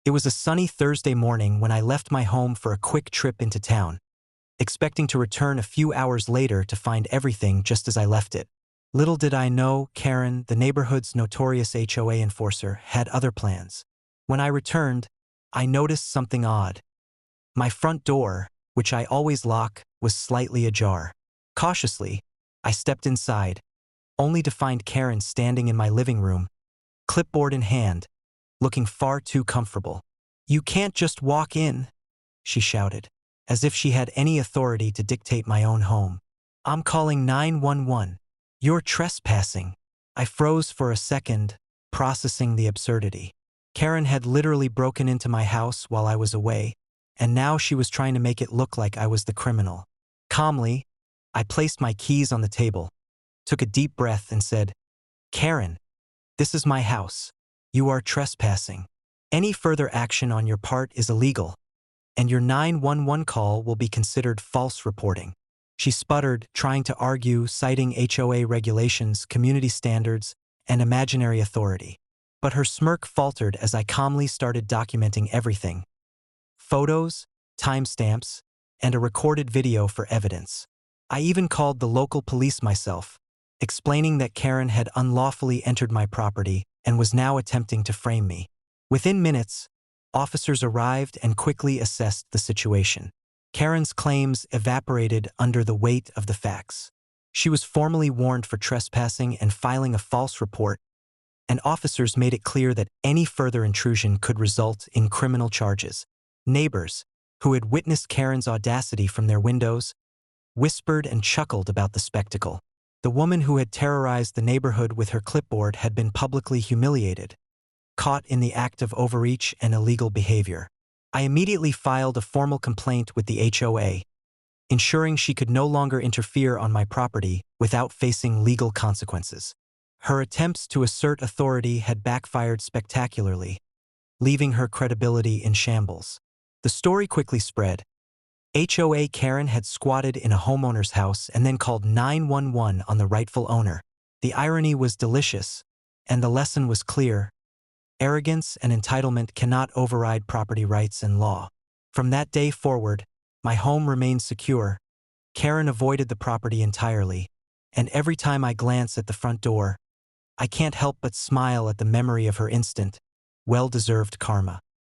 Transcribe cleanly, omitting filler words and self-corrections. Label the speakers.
Speaker 1: It was a sunny Thursday morning when I left my home for a quick trip into town, expecting to return a few hours later to find everything just as I left it. Little did I know, Karen, the neighborhood's notorious HOA enforcer, had other plans. When I returned, I noticed something odd. My front door, which I always lock, was slightly ajar. Cautiously, I stepped inside, only to find Karen standing in my living room, clipboard in hand, looking far too comfortable. "You can't just walk in," she shouted, as if she had any authority to dictate my own home. "I'm calling 911. You're trespassing." I froze for a second, processing the absurdity. Karen had literally broken into my house while I was away, and now she was trying to make it look like I was the criminal. Calmly, I placed my keys on the table, took a deep breath and said, "Karen, this is my house. You are trespassing. Any further action on your part is illegal, and your 911 call will be considered false reporting." She sputtered, trying to argue, citing HOA regulations, community standards, and imaginary authority. But her smirk faltered as I calmly started documenting everything: photos, timestamps, and a recorded video for evidence. I even called the local police myself, explaining that Karen had unlawfully entered my property and was now attempting to frame me. Within minutes, officers arrived and quickly assessed the situation. Karen's claims evaporated under the weight of the facts. She was formally warned for trespassing and filing a false report, and officers made it clear that any further intrusion could result in criminal charges. Neighbors, who had witnessed Karen's audacity from their windows, whispered and chuckled about the spectacle. The woman who had terrorized the neighborhood with her clipboard had been publicly humiliated, caught in the act of overreach and illegal behavior. I immediately filed a formal complaint with the HOA, ensuring she could no longer interfere on my property without facing legal consequences. Her attempts to assert authority had backfired spectacularly, leaving her credibility in shambles. The story quickly spread. HOA Karen had squatted in a homeowner's house and then called 911 on the rightful owner. The irony was delicious, and the lesson was clear: arrogance and entitlement cannot override property rights and law. From that day forward, my home remained secure. Karen avoided the property entirely, and every time I glance at the front door, I can't help but smile at the memory of her instant, well-deserved karma.